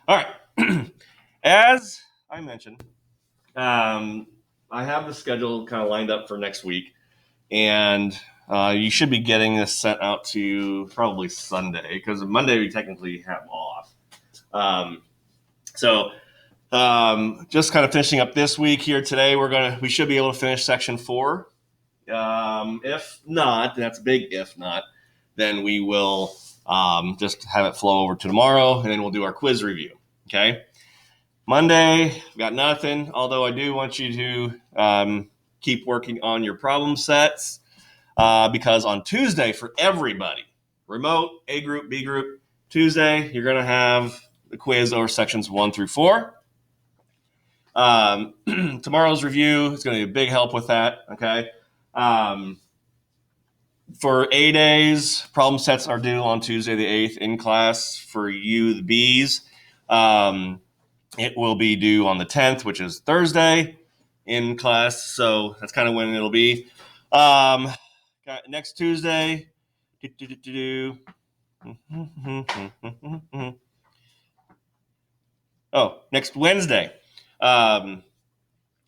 All right. As I mentioned, I have the schedule kind of lined up for next week, and you should be getting this sent out to probably Sunday, because Monday we technically have off. Just kind of finishing up this week here today. We should be able to finish section 4. If not, that's a big if not, then we will just have it flow over to tomorrow, and then we'll do our quiz review. Okay. Monday, we've got nothing, although I do want you to keep working on your problem sets, because on Tuesday, for everybody, remote, A group, B group, Tuesday, you're going to have the quiz over sections 1 through 4. Tomorrow's review is going to be a big help with that, okay? For A days, problem sets are due on Tuesday the 8th in class. For you, the Bs, it will be due on the 10th, which is Thursday in class. So that's kind of when it'll be. Next Tuesday. Next Wednesday. We're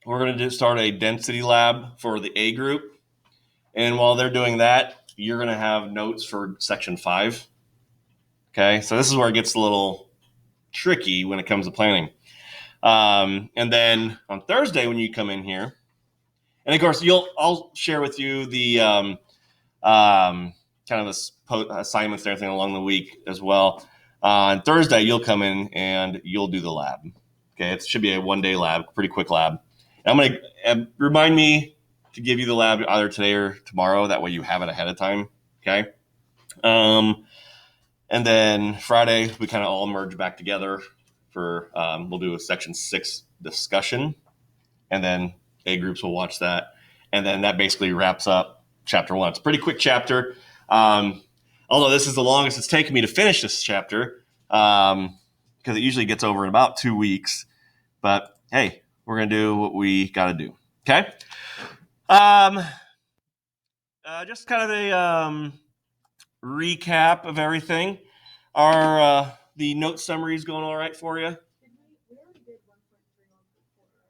going to start a density lab for the A group. And while they're doing that, you're going to have notes for section 5. Okay, so this is where it gets a little tricky when it comes to planning. And then on Thursday, when you come in here, and of course, I'll share with you the kind of assignments and everything along the week as well. On Thursday, you'll come in and you'll do the lab. Okay, it should be a one-day lab, pretty quick lab. And I'm going to remind me to give you the lab either today or tomorrow. That way you have it ahead of time. Okay. And then Friday, we kind of all merge back together for, we'll do a section 6 discussion, and then A groups will watch that. And then that basically wraps up chapter 1. It's a pretty quick chapter. Although this is the longest it's taken me to finish this chapter, because it usually gets over in about 2 weeks. But hey, we're going to do what we got to do. Okay. Just kind of a recap of everything. Are the note summaries going all right for you? We already did 1.3 on 4, right?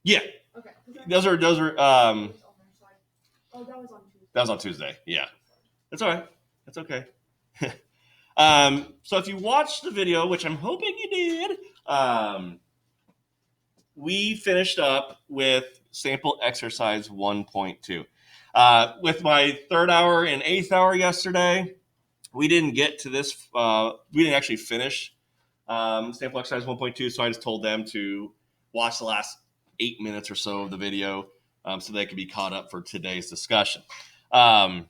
Yeah. Okay. Those are. Oh, that was on Tuesday. That was on Tuesday. Yeah. That's all right. That's okay. So if you watched the video, which I'm hoping you did, we finished up with sample exercise 1.2. With my 3rd hour and 8th hour yesterday, we didn't get to this. We didn't actually finish sample exercise 1.2, so I just told them to watch the last 8 minutes or so of the video so they could be caught up for today's discussion. Now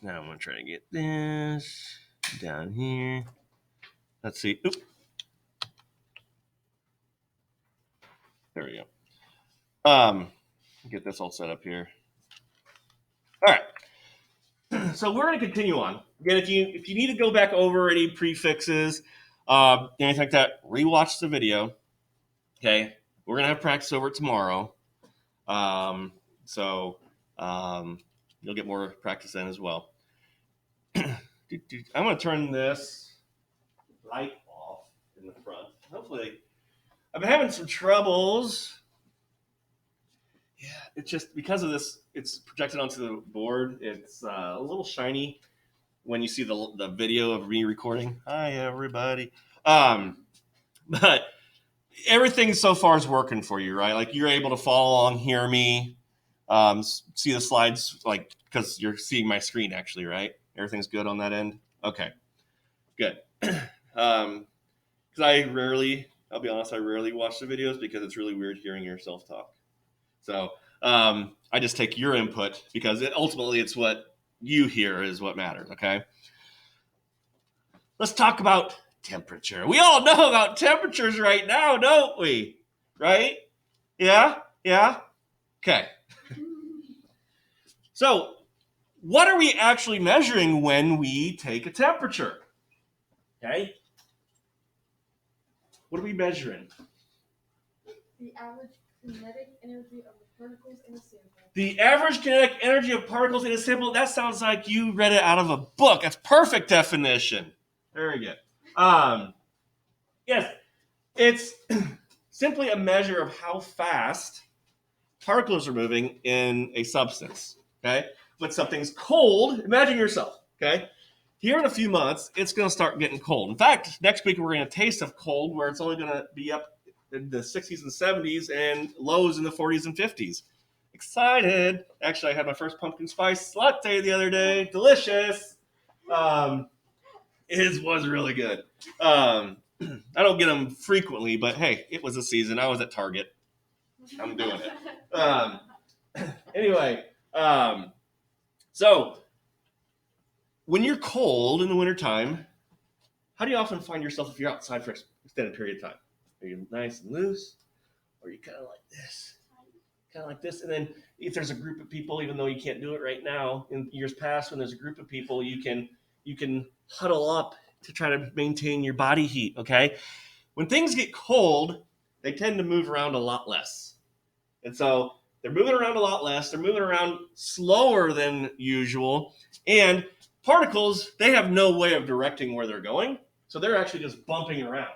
I'm going to try to get this down here. Let's see. Oop. There we go. Get this all set up here. All right. So we're going to continue on. Again, if you need to go back over any prefixes, anything like that, rewatch the video. Okay. We're going to have practice over it tomorrow. So you'll get more practice in as well. I'm going to turn this light off in the front. Hopefully, I've been having some troubles. Yeah, it's just because of this, it's projected onto the board. It's a little shiny when you see the video of me recording. Hi, everybody. But everything so far is working for you, right? Like, you're able to follow along, hear me, see the slides, like, because you're seeing my screen actually, right? Everything's good on that end? Okay, good. Because I'll be honest, I rarely watch the videos because it's really weird hearing yourself talk. So I just take your input because ultimately it's what you hear is what matters, okay? Let's talk about temperature. We all know about temperatures right now, don't we? Right? Yeah? Yeah? Okay. So what are we actually measuring when we take a temperature? Okay? What are we measuring? The average kinetic energy of the particles in a sample. The average kinetic energy of particles in a sample. That sounds like you read it out of a book. That's perfect definition. Very good. Yes, It's simply a measure of how fast particles are moving in a substance. Okay, when something's cold, imagine yourself. Okay, here in a few months, it's going to start getting cold. In fact, next week we're going to taste of cold, where it's only going to be up in the 60s and 70s and lows in the 40s and 50s. Excited! Actually, I had my first pumpkin spice latte the other day. Delicious. It was really good. I don't get them frequently, but hey, it was a season. I was at Target. I'm doing it. Anyway, so when you're cold in the wintertime, how do you often find yourself if you're outside for an extended period of time? Are you nice and loose? Or are you kind of like this? Kind of like this? And then if there's a group of people, even though you can't do it right now, in years past when there's a group of people, you can huddle up to try to maintain your body heat, okay? When things get cold, they tend to move around a lot less. And so they're moving around a lot less. They're moving around slower than usual. And particles, they have no way of directing where they're going. So they're actually just bumping around.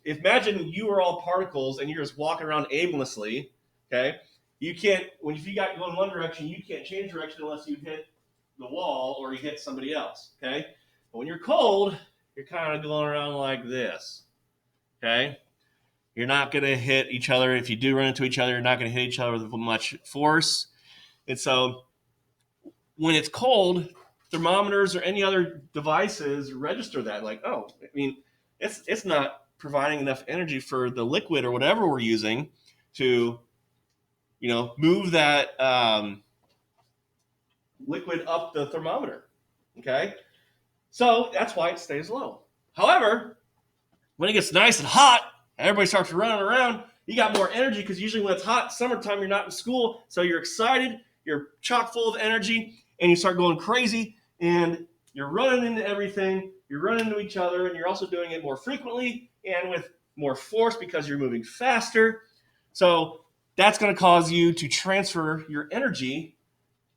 Imagine you are all particles and you're just walking around aimlessly, okay? You can't, if you got going one direction, you can't change direction unless you hit the wall or you hit somebody else, okay? But when you're cold, you're kind of going around like this, okay? You're not going to hit each other. If you do run into each other, you're not going to hit each other with much force. And so when it's cold, thermometers or any other devices register that like, oh, I mean, it's not providing enough energy for the liquid or whatever we're using to, move that liquid up the thermometer, okay? So that's why it stays low. However, when it gets nice and hot, everybody starts running around. You got more energy because usually when it's hot, summertime, you're not in school. So you're excited, you're chock full of energy, and you start going crazy, and you're running into everything. You're running into each other, and you're also doing it more frequently and with more force because you're moving faster. So that's going to cause you to transfer your energy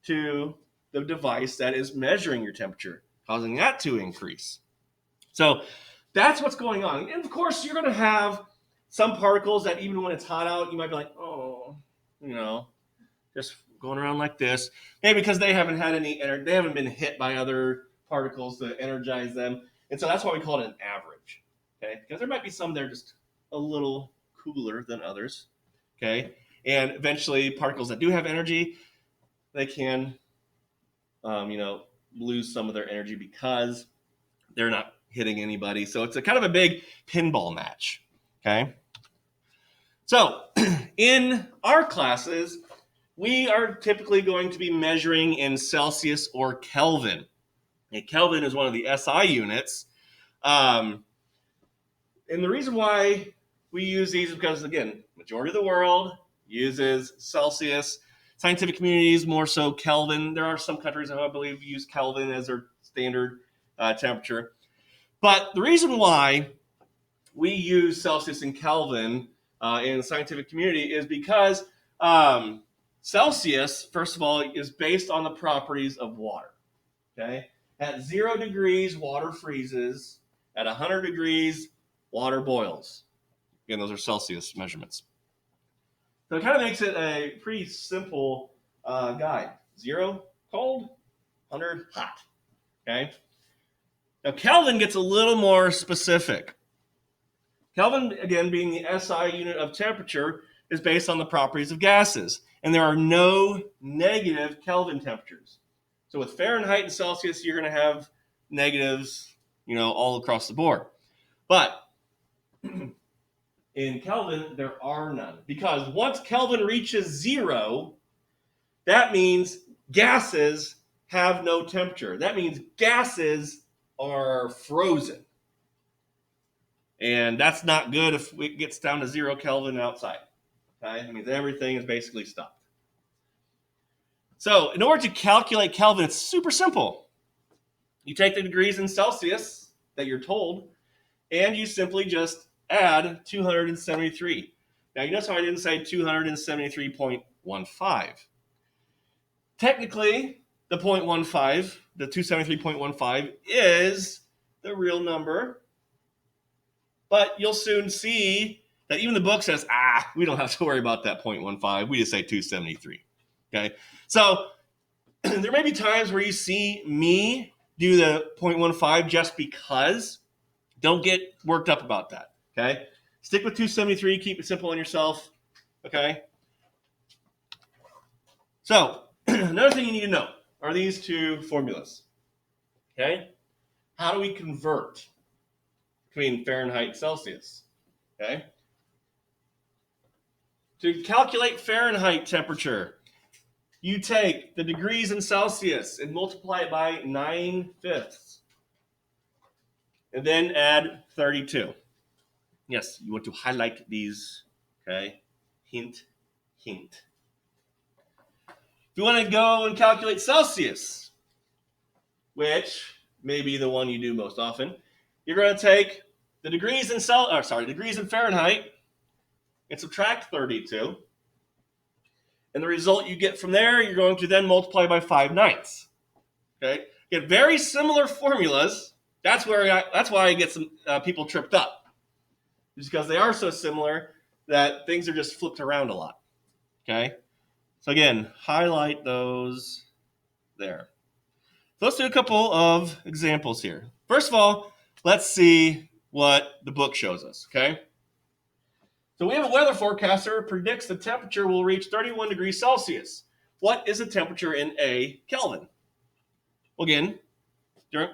to the device that is measuring your temperature, causing that to increase. So that's what's going on. And of course, you're going to have some particles that even when it's hot out, you might be like, oh, just going around like this. Maybe because they haven't had any energy, they haven't been hit by other particles to energize them. And so that's why we call it an average, okay? Because there might be some that are just a little cooler than others, okay? And eventually, particles that do have energy, they can, lose some of their energy because they're not hitting anybody. So it's a kind of a big pinball match, okay? So in our classes, we are typically going to be measuring in Celsius or Kelvin. And Kelvin is one of the SI units. And the reason why we use these is because, again, majority of the world uses Celsius. Scientific communities, more so Kelvin. There are some countries that I believe use Kelvin as their standard temperature. But the reason why we use Celsius and Kelvin in the scientific community is because Celsius, first of all, is based on the properties of water. Okay, at 0 degrees, water freezes. At 100 degrees, water boils. Again, those are Celsius measurements. So it kind of makes it a pretty simple guide. 0, cold, 100, hot. Okay. Now, Kelvin gets a little more specific. Kelvin, again, being the SI unit of temperature, is based on the properties of gases. And there are no negative Kelvin temperatures. So with Fahrenheit and Celsius, you're going to have negatives, all across the board. But in Kelvin, there are none. Because once Kelvin reaches 0, that means gases have no temperature. That means gases are frozen. And that's not good if it gets down to 0 Kelvin outside. Okay? That means everything is basically stopped. So in order to calculate Kelvin, it's super simple. You take the degrees in Celsius that you're told, and you simply just add 273. Now, you notice how I didn't say 273.15. Technically, the 0.15, the 273.15, is the real number. But you'll soon see that even the book says, we don't have to worry about that 0.15. We just say 273. Okay, so there may be times where you see me do the 0.15 just because. Don't get worked up about that. Okay, stick with 273. Keep it simple on yourself. Okay. So another thing you need to know are these two formulas. Okay, how do we convert between Fahrenheit and Celsius? Okay, to calculate Fahrenheit temperature, you take the degrees in Celsius and multiply it by 9/5, and then add 32. Yes, you want to highlight these. Okay, hint, hint. If you want to go and calculate Celsius, which may be the one you do most often, you're going to take the degrees in Fahrenheit and subtract 32. And the result you get from there, you're going to then multiply by 5/9. Okay, get very similar formulas. That's why I get some people tripped up, just because they are so similar that things are just flipped around a lot. Okay, so again, highlight those there. So let's do a couple of examples here. First of all, let's see what the book shows us. Okay. So we have a weather forecaster predicts the temperature will reach 31 degrees Celsius. What is the temperature in a Kelvin? Well, again,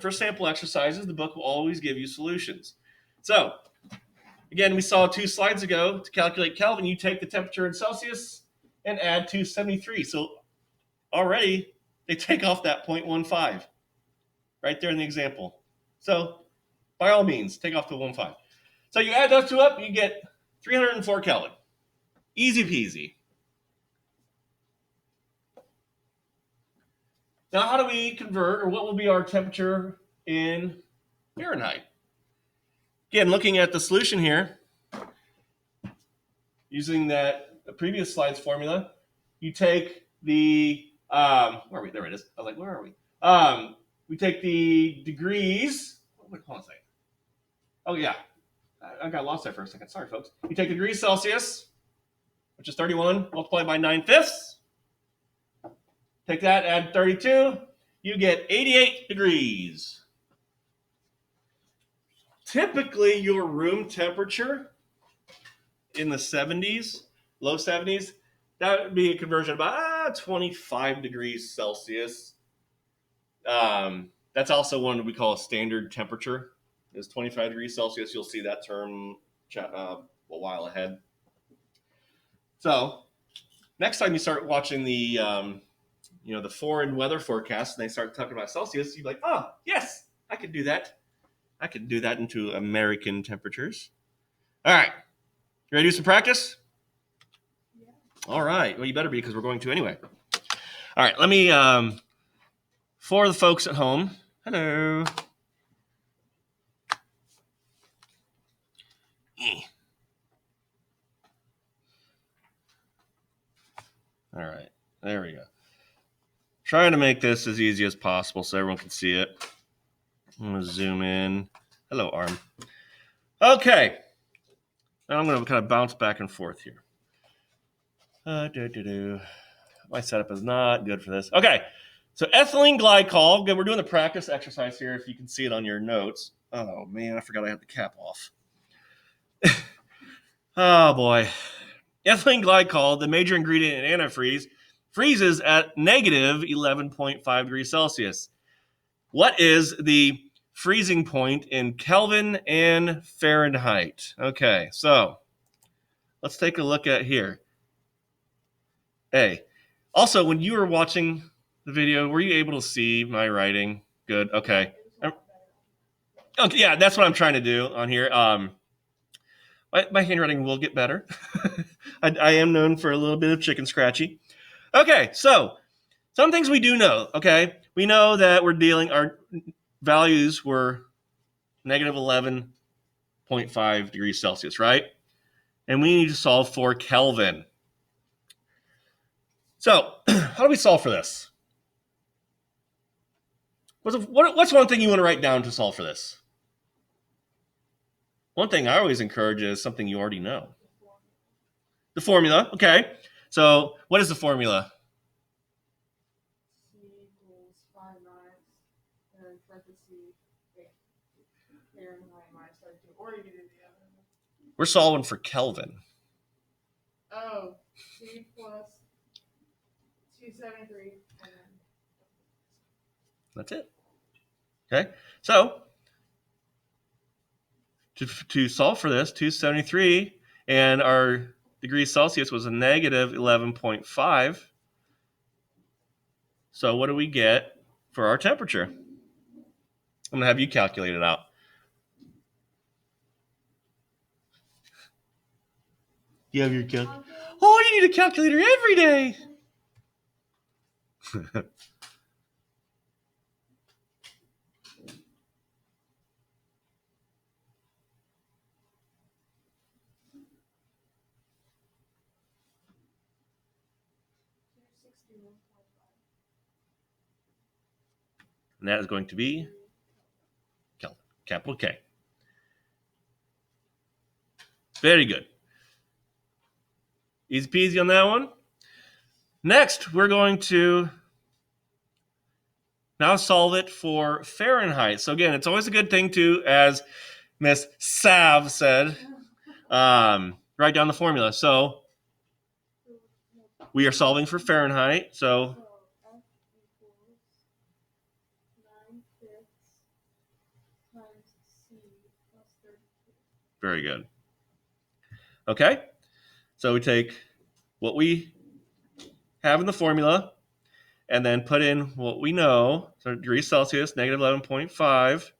for sample exercises, the book will always give you solutions. So, again, we saw 2 slides ago, to calculate Kelvin, you take the temperature in Celsius and add 273. So already they take off that 0.15 right there in the example. So by all means, take off the 1.5. So you add those two up, you get 304 Kelvin. Easy peasy. Now, how do we convert, or what will be our temperature in Fahrenheit? Again, looking at the solution here, using that previous slide's formula, you take the, where are we? There it is. I was like, where are we? We take the degrees. Hold on a second. Oh, yeah. I got lost there for a second. Sorry, folks. You take the degrees Celsius, which is 31, multiplied by 9/5. Take that, add 32. You get 88 degrees. Typically, your room temperature in the 70s, low 70s, that would be a conversion of about 25 degrees Celsius. That's also one we call a standard temperature. Is 25 degrees Celsius. You'll see that term a while ahead. So next time you start watching the the foreign weather forecast and they start talking about Celsius, you're like, oh yes, I could do that. I could do that into American temperatures. All right, you ready to do some practice? Yeah. All right. Well, you better be, because we're going to anyway. All right. Let me for the folks at home. Hello. All right, there we go. Trying to make this as easy as possible so everyone can see it. I'm going to zoom in. Hello, arm. Okay. Now I'm going to kind of bounce back and forth here. My setup is not good for this. Okay, so ethylene glycol. Again, we're doing the practice exercise here, if you can see it on your notes. Oh, man, I forgot I had the cap off. Oh, boy. Ethylene glycol, the major ingredient in antifreeze, freezes at negative 11.5 degrees Celsius. What is the freezing point in Kelvin and Fahrenheit? Okay, so let's take a look at here. Also, when you were watching the video, were you able to see my writing? Good, okay. Okay, yeah, that's what I'm trying to do on here. My handwriting will get better. I am known for a little bit of chicken scratchy. Okay, so some things we do know, okay? We know that our values were negative 11.5 degrees Celsius, right? And we need to solve for Kelvin. So, how do we solve for this? What's one thing you want to write down to solve for this? One thing I always encourage is something you already know. The formula, okay. So what is the formula? C equals 5 nines, and then parentheses, Fahrenheit minus 32. Or you can do the other one. We're solving for Kelvin. Oh, C plus 273, and then That's it. Okay, so to solve for this, 273, and our degrees Celsius was a negative 11.5. So what do we get for our temperature? I'm going to have you calculate it out. You have your calculator. Oh, you need a calculator every day. And that is going to be Kelvin, capital K. Very good. Easy peasy on that one. Next, we're going to now solve it for Fahrenheit. So again, it's always a good thing to, as Miss Sav said, write down the formula. So we are solving for Fahrenheit. So F equals 9/5 times C plus 32. very good. Okay, so we take what we have in the formula and then put in what we know. So degrees Celsius, negative 11.5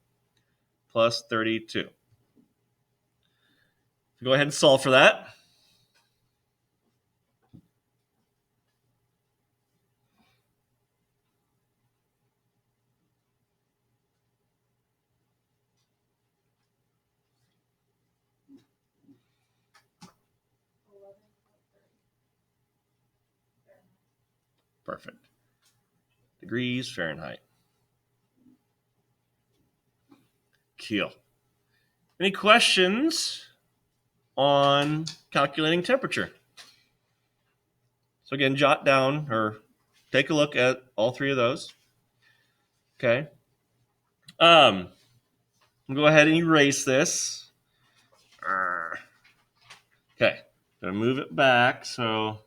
plus 32. So go ahead and solve for that. Perfect. Degrees Fahrenheit. Cool. Any questions on calculating temperature? So again, jot down or take a look at all three of those. Okay. I'll go ahead and erase this. Okay. Gonna move it back so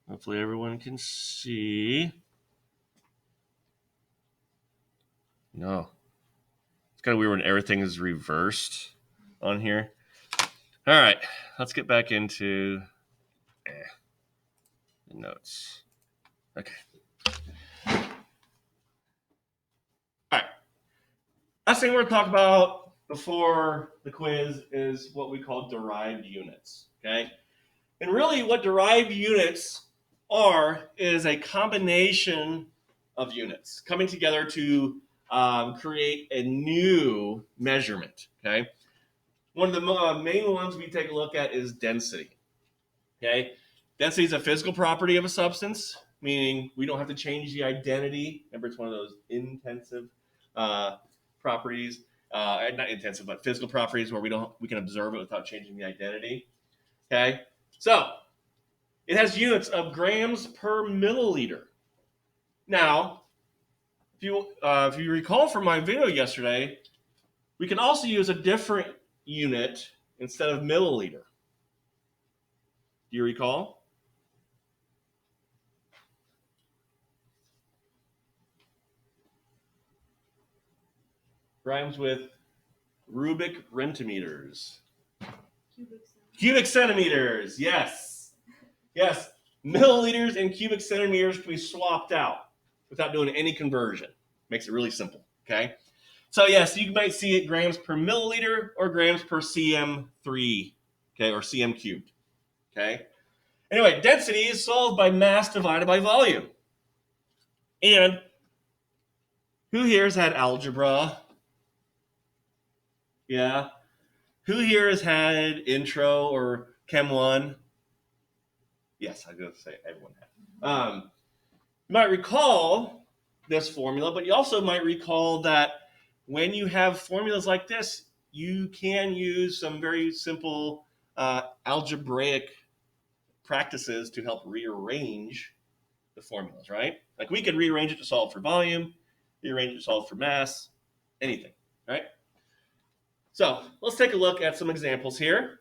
hopefully everyone can see. No. It's kind of weird when everything is reversed on here. All right. Let's get back into the notes. Okay. All right. Last thing we're going to talk about before the quiz is what we call derived units. Okay. And really, what derived units are is a combination of units coming together to create a new measurement. Okay. One of the main ones we take a look at is density. Okay. Density is a physical property of a substance, meaning we don't have to change the identity. Remember, it's one of those intensive properties, not intensive, but physical properties where we can observe it without changing the identity. Okay, so it has units of grams per milliliter. Now, if you recall from my video yesterday, we can also use a different unit instead of milliliter. Do you recall? Rhymes with Rubik rentimeters. Cubic centimeters. Yes. Yes. Milliliters and cubic centimeters can be swapped out without doing any conversion. Makes it really simple. Okay. So yes, you might see it grams per milliliter or grams per cm3. Okay, or cm cubed. Okay. Anyway, density is solved by mass divided by volume. And who here has had algebra? Yeah. Who here has had intro or Chem 1? Yes, I was going to say everyone had. You might recall this formula, but you also might recall that when you have formulas like this, you can use some very simple algebraic practices to help rearrange the formulas, right? Like we could rearrange it to solve for volume, rearrange it to solve for mass, anything, right? So let's take a look at some examples here.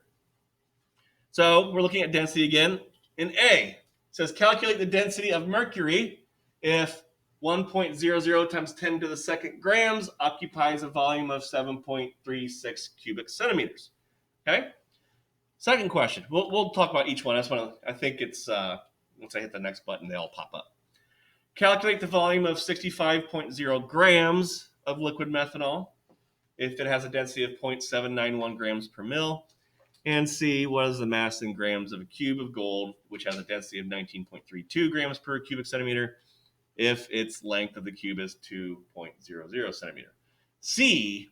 So we're looking at density again. In A, it says calculate the density of mercury if 1.00 times 10 to the second grams occupies a volume of 7.36 cubic centimeters. Okay? Second question. We'll talk about each one. I think it's, once I hit the next button, they all pop up. Calculate the volume of 65.0 grams of liquid methanol if it has a density of 0.791 grams per mil. And C, what is the mass in grams of a cube of gold, which has a density of 19.32 grams per cubic centimeter, if its length of the cube is 2.00 centimeter. C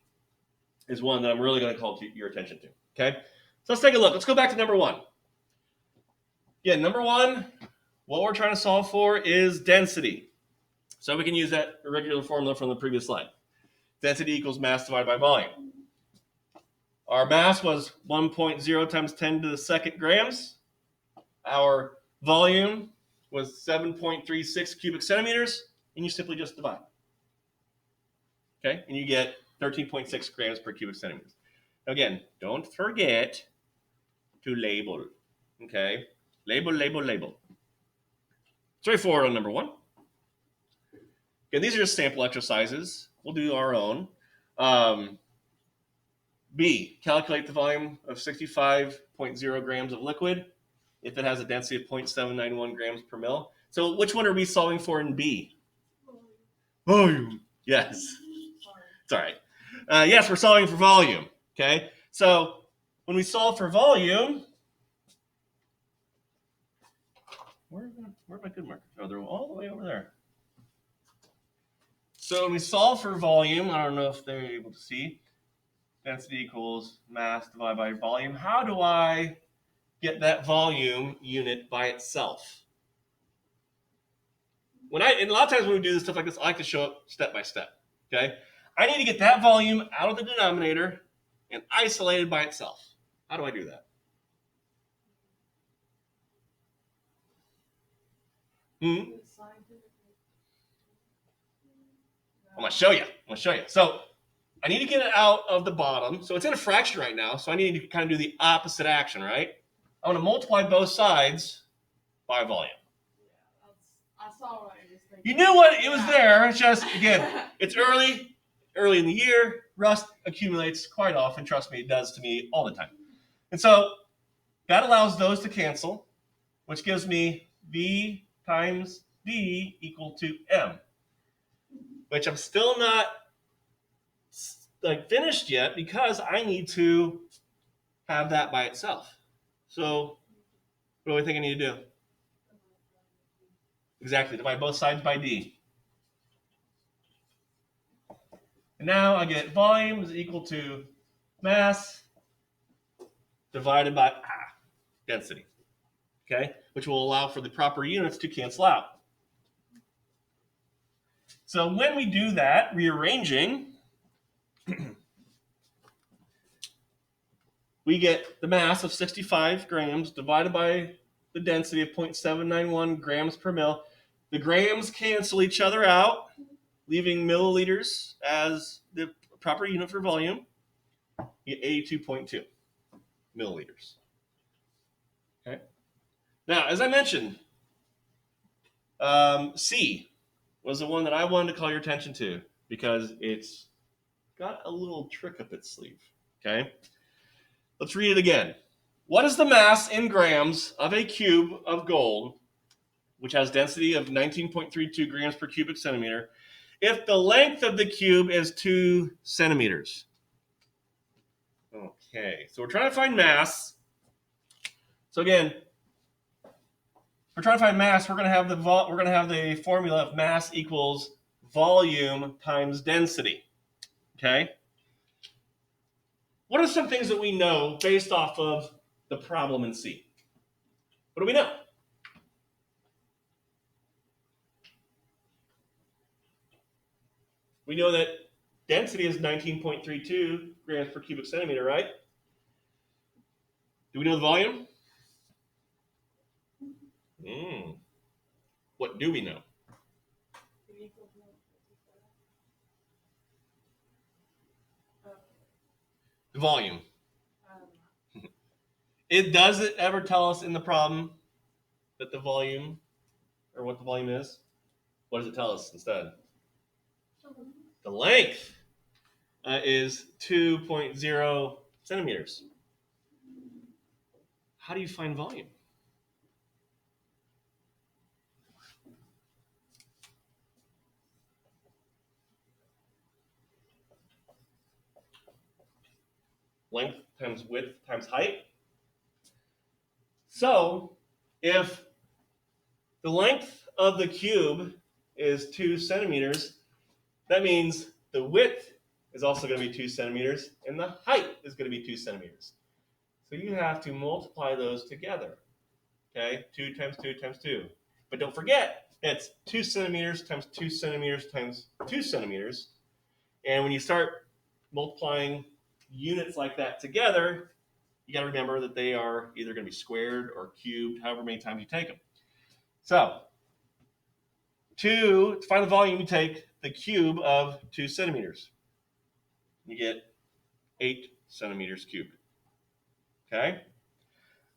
is one that I'm really going to call your attention to. Okay, so let's take a look. Let's go back to number one. Yeah, number one, what we're trying to solve for is density. So we can use that regular formula from the previous slide. Density equals mass divided by volume. Our mass was 1.0 times 10 to the second grams. Our volume was 7.36 cubic centimeters, and you simply just divide. Okay, and you get 13.6 grams per cubic centimeters. Now again, don't forget to label. Okay, label. Straightforward on number one. Again, these are just sample exercises. We'll do our own. B, calculate the volume of 65.0 grams of liquid if it has a density of 0.791 grams per mil. So which one are we solving for in B? Volume. Yes. It's all right. Yes, we're solving for volume. Okay. So when we solve for volume, where are my good markers? Oh, they're all the way over there. So when we solve for volume, I don't know if they're able to see. Density equals mass divided by volume. How do I get that volume unit by itself? And a lot of times when we do this stuff like this, I like to show it step by step. Okay, I need to get that volume out of the denominator and isolated by itself. How do I do that? I'm gonna show you. So I need to get it out of the bottom. So it's in a fraction right now. So I need to kind of do the opposite action, right? I want to multiply both sides by volume. I saw what I was thinking. You knew what it was there. It's just, again, it's early in the year. Rust accumulates quite often. Trust me, it does to me all the time. And so that allows those to cancel, which gives me V times D equal to M, which I'm still not finished yet because I need to have that by itself. So what do I think I need to do? Exactly, divide both sides by D. And now I get volume is equal to mass divided by density. Okay, which will allow for the proper units to cancel out. So when we do that, rearranging, we get the mass of 65 grams divided by the density of 0.791 grams per mil. The grams cancel each other out, leaving milliliters as the proper unit for volume. You get 82.2 milliliters. Okay. Now, as I mentioned, C was the one that I wanted to call your attention to because it's got a little trick up its sleeve. Okay. Let's read it again. What is the mass in grams of a cube of gold, which has density of 19.32 grams per cubic centimeter, if the length of the cube is 2 centimeters? Okay, so we're trying to find mass. So again, we're trying to find mass. We're going to have the formula of mass equals volume times density. Okay. What are some things that we know based off of the problem in C? What do we know? We know that density is 19.32 grams per cubic centimeter, right? Do we know the volume? What do we know? The volume. Does it ever tell us in the problem that the volume, or what the volume is? What does it tell us instead? The length is 2.0 centimeters. How do you find volume? Length times width times height. So if the length of the cube is 2 centimeters, that means the width is also going to be 2 centimeters, and the height is going to be 2 centimeters. So you have to multiply those together. Okay, 2 times 2 times 2. But don't forget, it's 2 centimeters times 2 centimeters times 2 centimeters. And when you start multiplying units like that together, you got to remember that they are either going to be squared or cubed, however many times you take them. So, to find the volume, you take the cube of 2 centimeters. You get 8 centimeters cubed. Okay?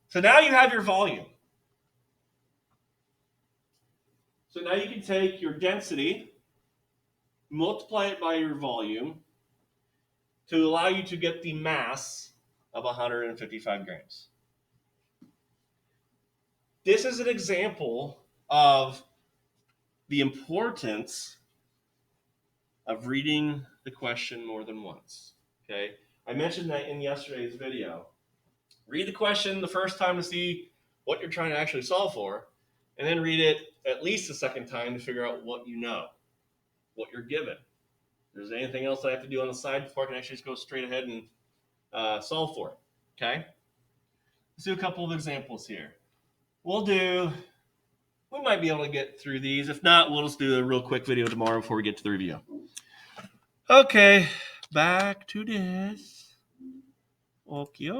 So now you have your volume. So now you can take your density, multiply it by your volume to allow you to get the mass of 155 grams. This is an example of the importance of reading the question more than once. Okay? I mentioned that in yesterday's video. Read the question the first time to see what you're trying to actually solve for, and then read it at least a second time to figure out what you know, what you're given. If there's anything else I have to do on the side before I can actually just go straight ahead and solve for it. Okay? Let's do a couple of examples here. We might be able to get through these. If not, we'll just do a real quick video tomorrow before we get to the review. Okay, back to this. Okay.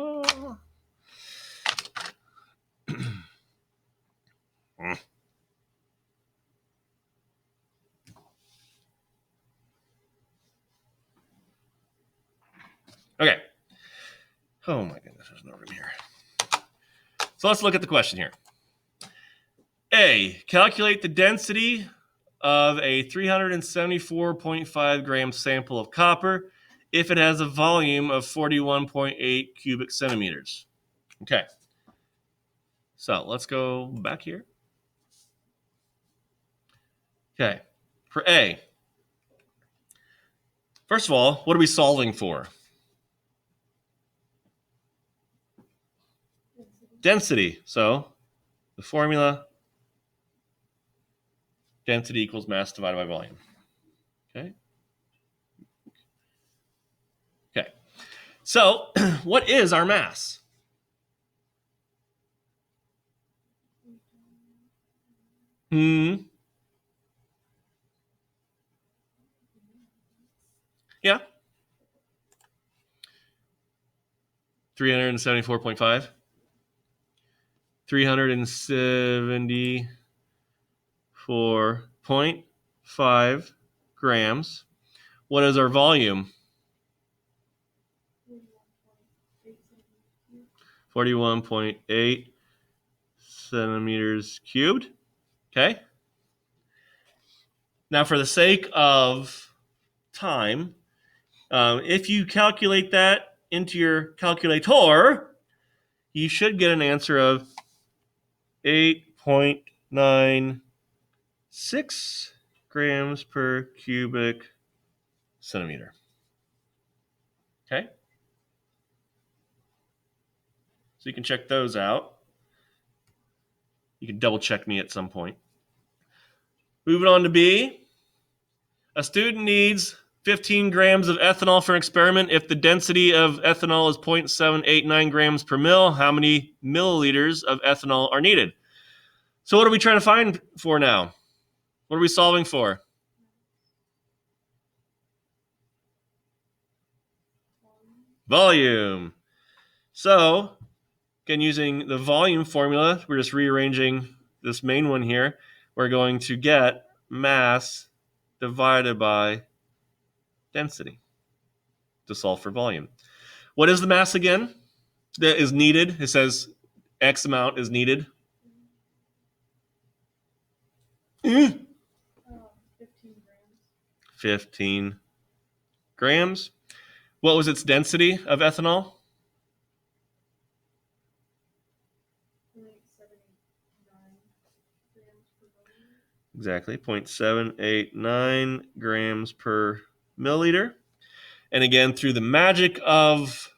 Okay. Oh my goodness, there's no room here. So let's look at the question here. A, calculate the density of a 374.5 gram sample of copper if it has a volume of 41.8 cubic centimeters. Okay. So let's go back here. Okay. For A, first of all, what are we solving for? Density. So the formula, density equals mass divided by volume. Okay. Okay. So what is our mass? Yeah. 374.5. 374.5 grams. What is our volume? 41.8 centimeters cubed. Okay. Now, for the sake of time, if you calculate that into your calculator, you should get an answer of 8.96 grams per cubic centimeter. Okay? So you can check those out. You can double check me at some point. Moving on to B. A student needs 15 grams of ethanol for an experiment. If the density of ethanol is 0.789 grams per mil, how many milliliters of ethanol are needed? So what are we trying to find for now? What are we solving for? volume. So, again, using the volume formula, we're just rearranging this main one here. We're going to get mass divided by density to solve for volume. What is the mass again that is needed? It says X amount is needed. 15 grams. 15 grams. What was its density of ethanol? 0.789 grams per milliliter. And again, through the magic of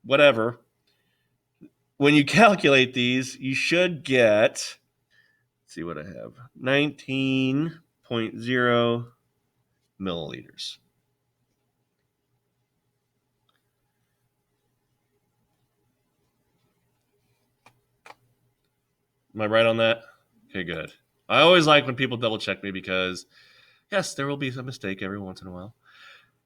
whatever, when you calculate these, you should get, let's see what I have, 19.0 milliliters. Am I right on that? Okay, good. I always like when people double check me because, yes, there will be a mistake every once in a while.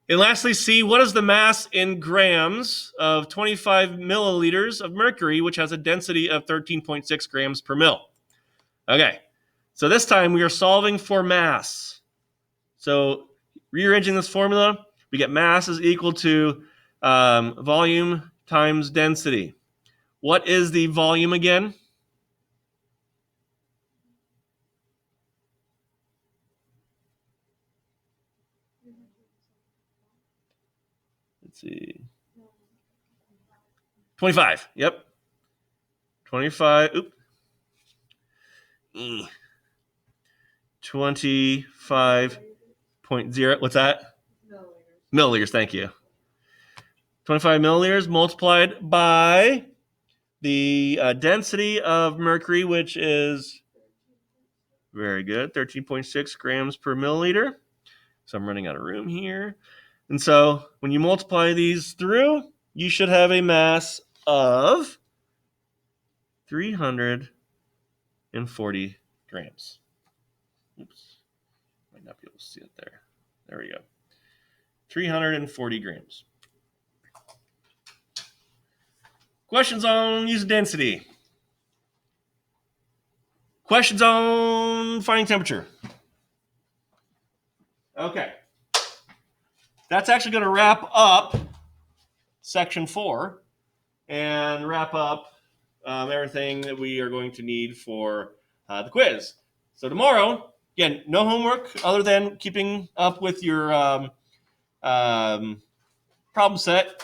And lastly, C, what is the mass in grams of 25 milliliters of mercury, which has a density of 13.6 grams per mil? Okay, so this time we are solving for mass. So rearranging this formula, we get mass is equal to volume times density. What is the volume again? Let's see. 25. Yep. 25. 25.0. What's that? Milliliters. Thank you. 25 milliliters multiplied by the density of mercury, which is very good, 13.6 grams per milliliter. So I'm running out of room here. And so when you multiply these through, you should have a mass of 340 grams. Oops. Might not be able to see it there. There we go. 340 grams. Questions on use of density. Questions on finding temperature. Okay. That's actually going to wrap up section 4 and wrap up everything that we are going to need for the quiz. So tomorrow, again, no homework other than keeping up with your problem set.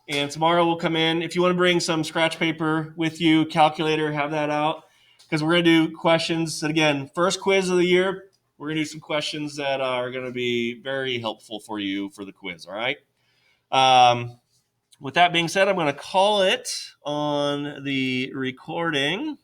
And tomorrow we'll come in. If you want to bring some scratch paper with you, calculator, have that out. Because we're going to do questions. And again, first quiz of the year, we're going to do some questions that are going to be very helpful for you for the quiz, all right? With that being said, I'm going to call it on the recording.